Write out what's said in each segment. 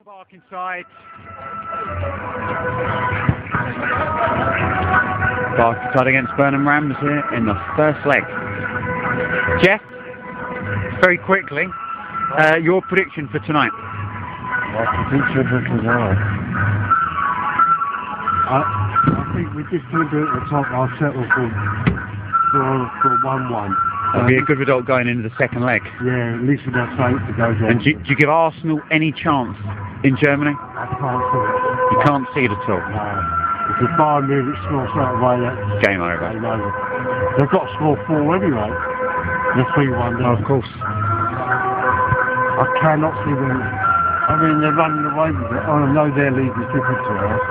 Barkingside. Barkingside against Burnham Ramblers here in the first leg. Jeff, very quickly, your prediction for tonight? My prediction for tonight? I think we just do it at the top. I'll settle for 1-1. That'll be a good result going into the second leg. Yeah, at least with that fate to go down. And do you give Arsenal any chance in Germany? I can't see it. You can't see it at all? No. If Bayern Munich score straight away, that's game over. Game over. They've got to score 4 anyway. The 3-1. Oh, of course. I cannot see them. I mean, they're running away with it. I know their league is different to ours.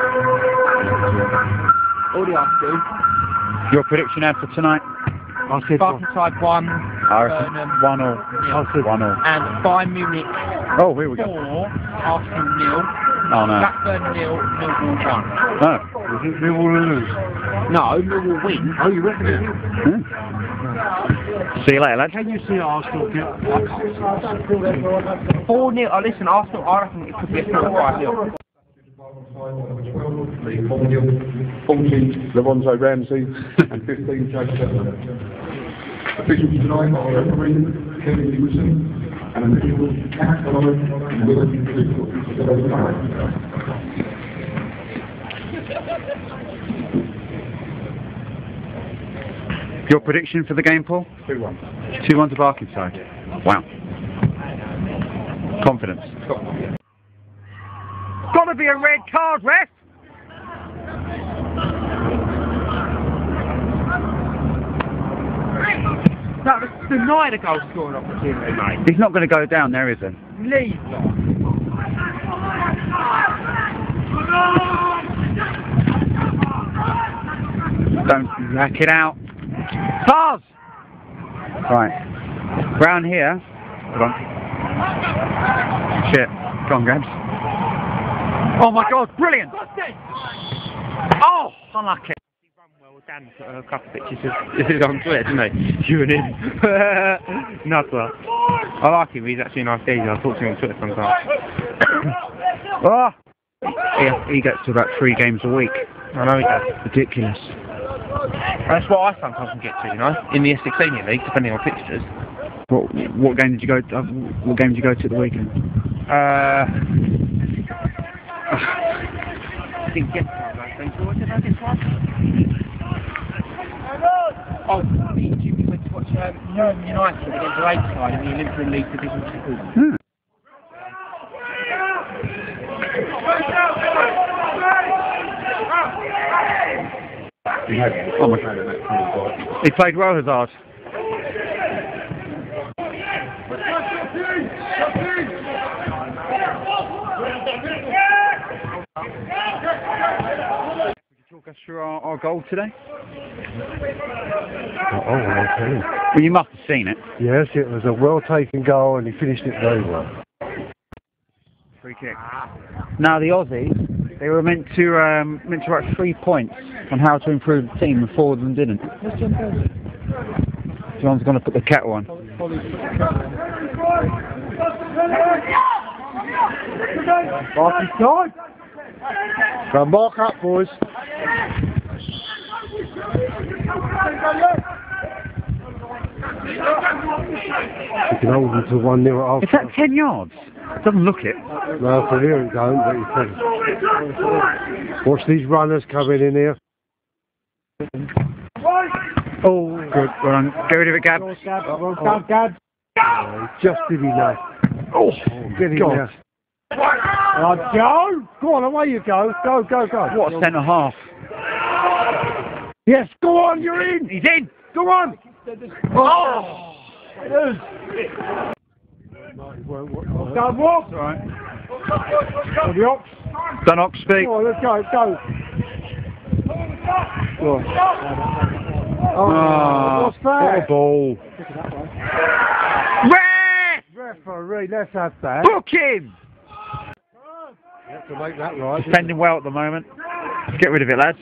All the have to do. Your prediction out for tonight? I said Barkingside 1, Burnham 1-1. I said 1-1. And Bayern Munich Oh, here we 4, go. Arsenal 0, Oh no. Blackburn 0, Millwall 1. No. is it Millwall lose? No, Millwall win. Oh, you reckon it is? See you later, lad. Can you see Arsenal get... 4-0. Oh, listen, Arsenal, I reckon it could be a 4-5-0. 14, Lorenzo Ramsey, and 15, Jake Shetland. Officials tonight are referee Kevin Newson and officials Kat Sullivan and Willis Your prediction for the game, Paul? 2-1. 2-1 to Barkingside. Wow. Confidence. Gotta be a red card, ref! That was denied a goal scoring opportunity, mate. He's not going to go down there, is he? Leave Don't rack it out. Stars! Right. Round here. Hold on. Shit. Go on, Grabs. Oh my god, brilliant! Oh! Unlucky. well done for a couple of pictures. This is on Twitter, isn't he? You and him. Nutter. I like him, he's actually a nice geezer. I talk to him on Twitter sometimes. Oh! He gets to about 3 games a week. I know he does. Ridiculous. That's what I sometimes can get to, you know, in the Essex Senior League, depending on fixtures. What game did you go to? What game did you go to at the weekend? I didn't get to one, I think. What did I get to? Oh, we went to watch United against Lakeside in the Olympian League Division 2. Oh my god. He played well, Hazard. Could you talk us through our goal today? Oh, okay. Well, you must have seen it. Yes, it was a well-taken goal and he finished it very well. Free kick. Now the Aussies, they were meant to write 3 points on how to improve the team, and 4 of them didn't. John's going to put the kettle on. Barkingside! Come back up, boys. You can hold them to 1-0 after. Is that 10 yards? Doesn't look it. No, from here it don't, but you can. Watch these runners coming in here. Oh, good. Well done. Get rid of it, Gab. Well, Gab. Just did enough. Oh, get in there. Go! Go on, away you go. Go, go, go. What a centre half. Yes, go on, you're in. He's in. Go on. Oh! Done what? Right. The Ox. Done Ox speak. Go on, let's go, go. Go on. Oh, what's that? What a ball. Ref! Referee, let's have that. Book him! You have to make that right. Defending well at the moment. Let's get rid of it, lads.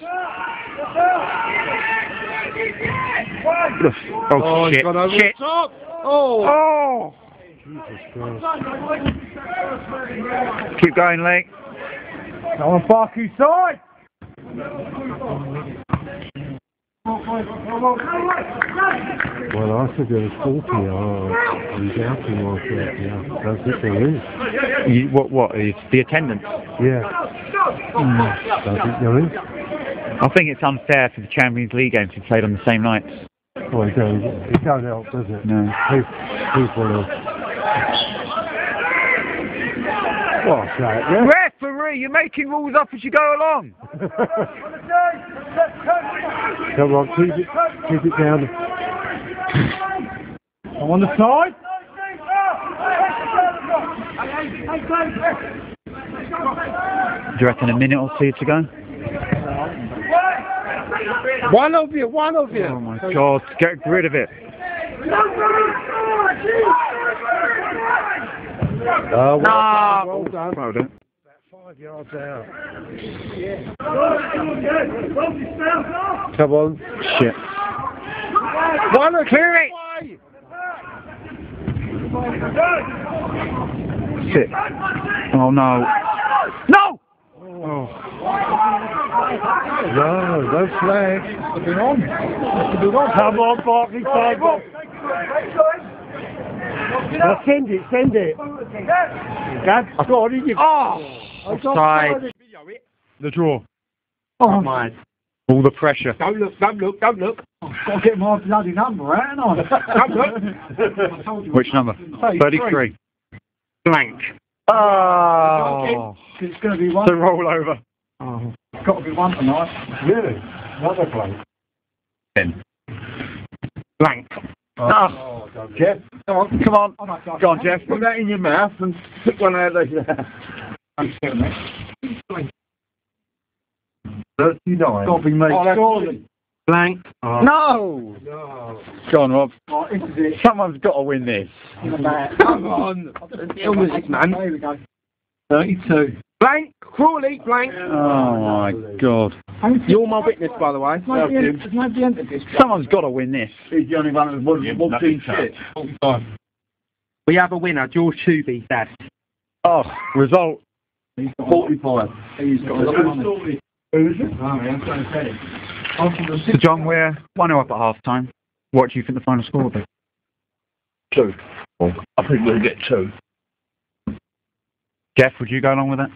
Oh, shit. He's gone over Shit. the top. Oh! Oh! Jesus Christ. Keep going, Lee. Go on, Barkingside! Well, I said there was 40. I'm doubting myself, yeah. That's the thing, isn't it? What is the attendance? Yeah. That's it, you know? I think it's unfair for the Champions League games to be played on the same nights. Well, it don't help, does it? No. People what's that, yeah? Referee, you're making rules up as you go along. Come on, keep it down. I'm on the side. Do you reckon a minute or two to go? One of you. Oh my God, get rid of it. Well No. done. Well done. About 5 yards out. Come on. Shit. Clear it. Sit. Oh no. No! Oh. No flag. Come on, Barkingside. Now send it. That's got it. Offside. The draw. Oh my. All the pressure. Don't look. I've got to get my bloody number out, haven't I? Don't look. Which number? 33. Blank. Oh. It's going to be one. The roll over. Oh. It's got to be one tonight. Really? Another play. 10. Blank. Oh, Jeff. Come on. Go on, Jeff. Put that in your mouth and stick one out like that. 39. Got to be me. Surely. Blank. Oh. No! Go on, Rob. Oh, this is it. Someone's got to win this. Come on. Illness, man. There we go. 32. Blank, Crawley, blank. Oh my God. You're my witness, by the way. There's no the end of this. Someone's got to win this. He's the only one that walked in shit. We have a winner, George Tooby, Dad. Oh, result. 45. He's got a lot of money. Who's it? So John, we're 1-0 up at half time. What do you think the final score will be? 2. I think we'll get 2. Jeff, would you go along with that?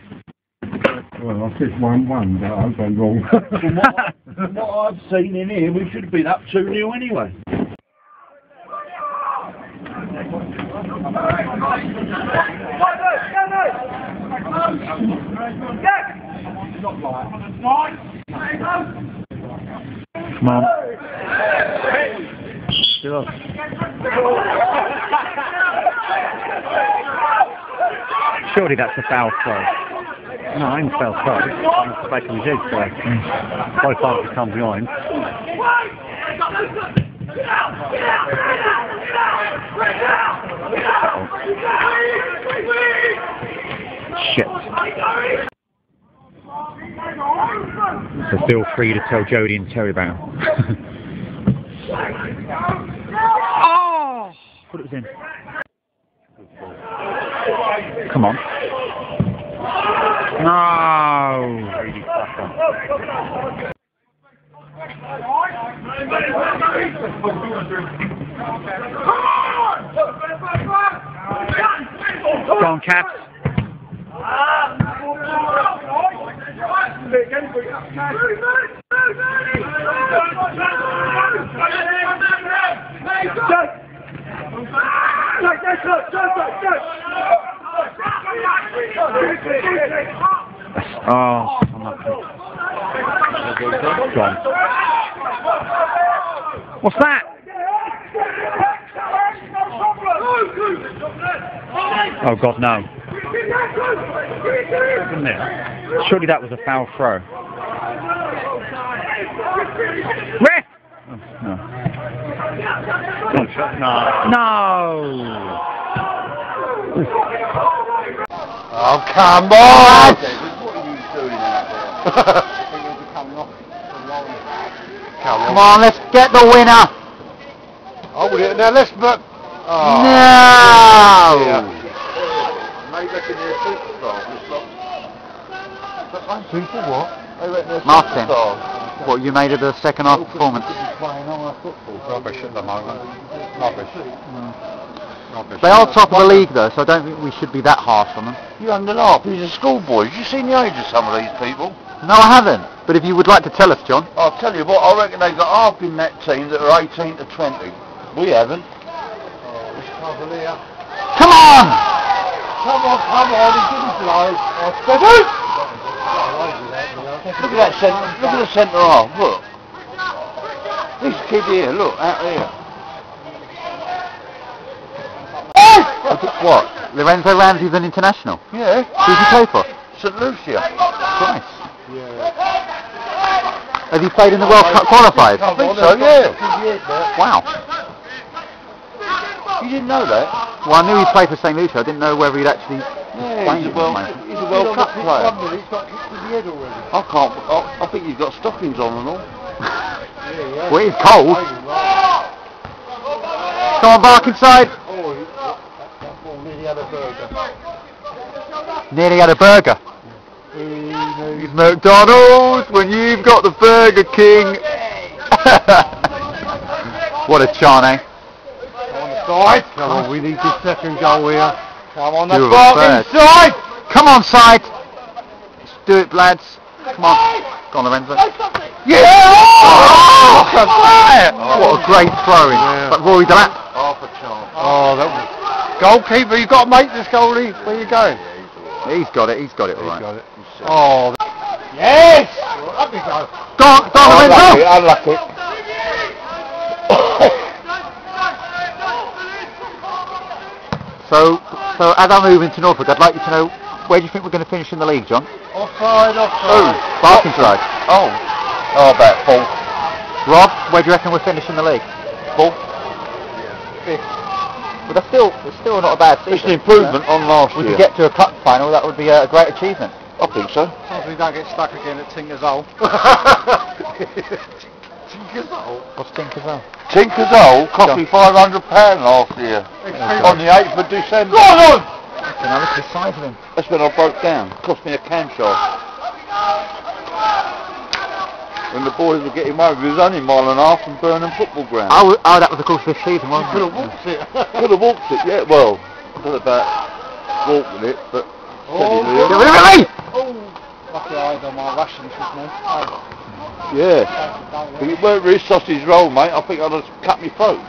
Well, I said 1-1, but I hope I'm wrong. From what I've seen in here, we should have been up 2-0 anyway. Come on. Still. Surely that's a foul throw. No, I ain't a foul throw. I'm making his head play. Both halves come behind. Shit. So feel free to tell Jodie and Terry about. Oh! Put it in. Come on. No! Go on, Caps. Oh, I'm not good. Go on. What's that? Oh God, no. Surely that was a foul throw. Ref! Oh, no. No! Oh, come on! Come on, let's get the winner! Hold it, now let's look. No! Make reckon they're superstars. Super what? They reckon they're Martin. superstars. What you made of the second half performance? Playing our football. Rubbish at the moment. Rubbish. Rubbish. They are top of the league though, so I don't think we should be that harsh on them. You haven't laugh. These are schoolboys. You seen the age of some of these people? No, I haven't. But if you would like to tell us, John. I'll tell you what. I reckon they got half in that team that are 18 to 20. We haven't. Come on! Come on, he didn't play. Look at that centre, look at the centre half, look. This kid here, look, out here. What? Lorenzo Ramsey's an international? Yeah, Who did he play for? St Lucia. Christ. Has he played in the World Cup qualifiers? I think so, yeah. Wow. You didn't know that? Well, I knew he played for St Lucia. I didn't know whether he'd actually Yeah, played he's a in the World Cup player. He's got kicked in the head already. I think he's got stockings on and all. Well, it's cold. Come on, Barkingside. Nearly had a burger. Nearly had a burger. It's McDonald's when you've got the Burger King. What a chant, eh? Side. Come on, we need this second goal here. Come on, Do that's a third. Barkingside. Come on, side. Let's do it, lads. Come on. Go on, Lorenzo. Yeah! Oh, what a great throw in. Yeah. But Rory Delap. Half a chance. Oh, that was... Goalkeeper, you've got to make this goalie. Where are you going? He's got it all right. Got it. Oh, yes! Up we go. Go on, Lorenzo. Unlucky. So as I move into Norfolk, I'd like you to know, where do you think we're going to finish in the league, John? Offside. Barkingside. Oh, about fourth. Rob, where do you reckon we're finishing the league? Fourth. But that's still not a bad season. It's an improvement on last We year. could get to a cup final, that would be a great achievement. I think so. As long as we don't get stuck again at Tinker's Hole. What's Tinker's Hole? Tinker's Hole cost me £500 last year. On the 8th of December. Now look at the size of him. That's when I broke down. Cost me a camshaft. When the boys were getting over, it was only a mile and a half from Burnham football ground. Oh, that was of course this season, wasn't Could it? have walked it. Could have walked it, yeah. Well, I thought about walking it, but... Get rid of me! Lucky I had on my rations with me. Yeah. If it weren't for his sausage roll, mate, I think I'd have cut my throat.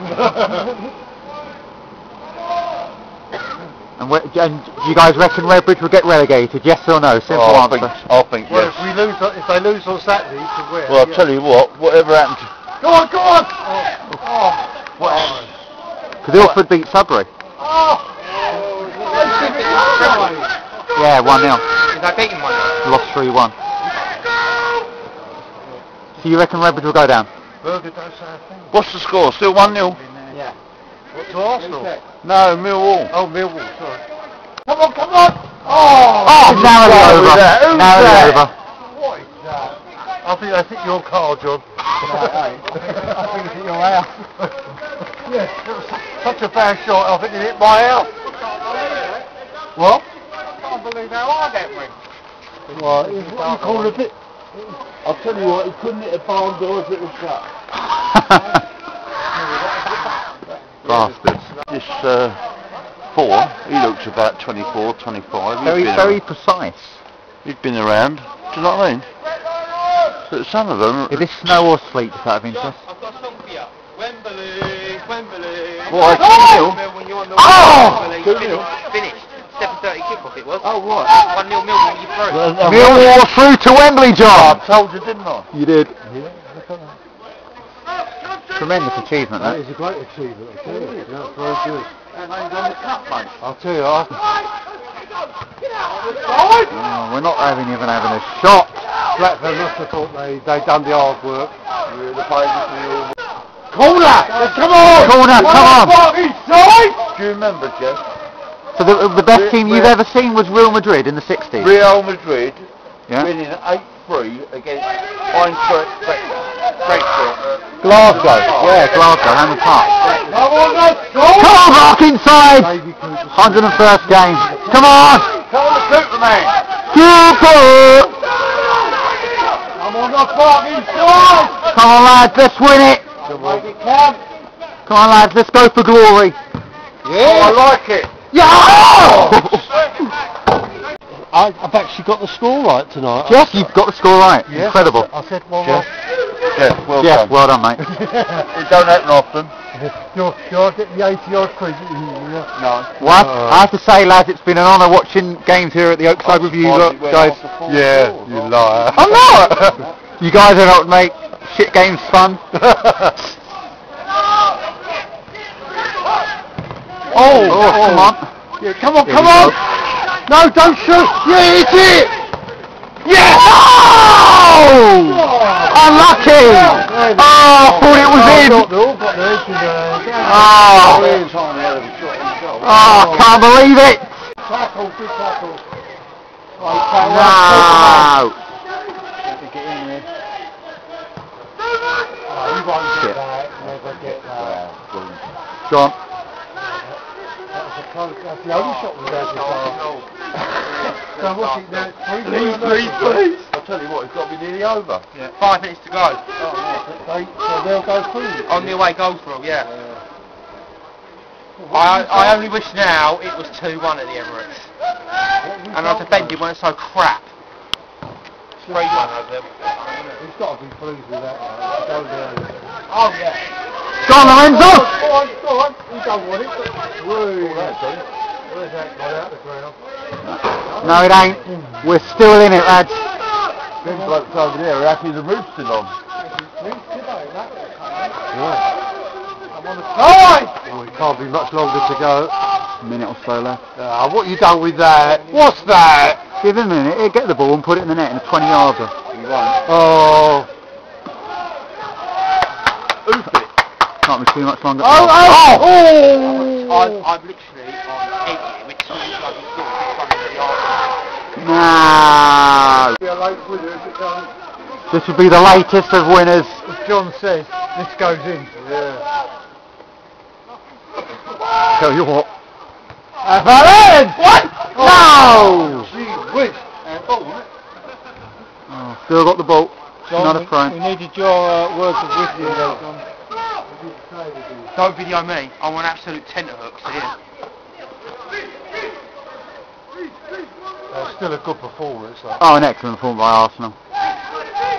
And do you guys reckon Redbridge will get relegated? Yes or no? Simple answer. I think Well, yes. if they lose on Saturday, to win. Well, I'll tell you what, whatever happened to... Go on! What happened? Because Ilford beat Sudbury. Yeah, 1-0. Is that beating 1-0? Lost 3-1. So you reckon Redbridge will go down? Burger don't say a thing. What's the score? Still 1-0? Yeah. What, to Arsenal? No, Millwall. Oh, Millwall, sorry. Come on! Oh, narrowly over. Narrowly over. What is that? I think your car, John. I think it's hit your house. Yeah, it was such a bad shot, I think it hit my house. What? I can't believe how hard that went. Well, it's what you call a bit... I'll tell you what, he couldn't hit a barn door if it was shut. Bastards. This 4, he looks about 24, 25. Very precise. He's been around. Do you know what I mean? But some of them... Is this snow or sleet, just out of interest? I've got a song for you. Wembley. What, 2-0? When you're on the Oh! finished. 7:30 kickoff it was. Oh, right. 1-0 Millwall, you through. Millwall through to Wembley, I John! told you, didn't I? You did. Yeah, look at that. Tremendous achievement, That that. is a great achievement, I tell you. That's very good. And they've done the cup, mate. I'll tell you, We're not even having a shot. Blackburn must have thought they done the hard work. Yeah, the players Corner! Come on! Corner, come on! Inside! Do you remember, Jeff? So the best team you've ever seen was Real Madrid in the 60s? Real Madrid Yeah? winning 8-3 against Frankfurt. Glasgow. Yeah, Glasgow, Hammond Park. Come on, let's go! Come on, Barkingside! Davy Cooper. 101st game. Come on! Come on, the Superman! Super! Come on, the Barkingside! Come on lads, let's win it! Make it count! Come on lads, let's go for glory! Yeah! Oh, I like it! I've actually got the score right tonight. Jeff, you've got the score right. Yes, Incredible. I said one. Jeff. Yeah, well Jeff, done. well done, mate. It don't happen often. You're getting the 80-odd quid. No. Well, I have to say, lads, it's been an honour watching games here at the Oakside with you guys. Yeah, you liar. I'm not! You guys are not make shit games fun. Oh, come on. Yeah, come on, Here come we on! go. No, don't shoot! Yeah, hit it! Yes! Oh! Unlucky! Oh, I thought it was in! Oh, I can't believe it! Tackle, good tackle. No! Get in there. You won't get Shit. that, never get that. Go on. That's the only shot we've had this half. So what's it now? Please. I'll tell you what, it's got to be nearly over. Yeah. 5 minutes to go. So they'll go through. On the away goal through, yeah. I only wish now it was 2-1 at the Emirates. And our defending weren't so crap. 3-1 over them. He's got to be pleased with that. Go down. Oh yeah. Go on, Lorenzo! Go on. He don't want it. Where's that gone out the ground? No, it ain't. We're still in it, lads. Them blokes over there are happy the roof's still on. Oh, it can't be much longer to go. A minute or so left. What you done with that? What's that? Give him a minute. He'll get the ball and put it in the net in a 20-yarder. Oh. Oof it. Can't be too much longer. Oh. I've literally on edge, which seems like he's doing in front of the yard. No! Be a late winner if it goes. This would be the latest of winners. As John says, this goes in. Yeah. Tell you what. What? No! Gee whiz. Oh, still got the ball. John, Not a throw. we needed your words of wisdom there, John. Don't video me. I want absolute tenterhooks here. Still a good performance. Though. Oh, an excellent performance by Arsenal.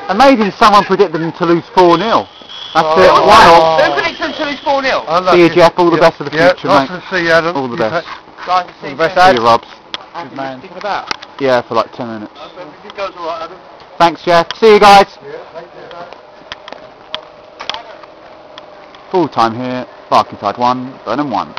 Amazing someone predicted them to lose 4-0. That's it. 1-0. Who predicted them to lose 4-0? See you, Jeff. All the best for the future, nice mate. to see you, Adam. All the best. Guys, see you. See you, Robs. Good man. Thinking about. Yeah, for like 10 minutes. It goes alright, Adam. Thanks, Jeff. See you guys. Full time here. Barkingside 1, Burnham 1.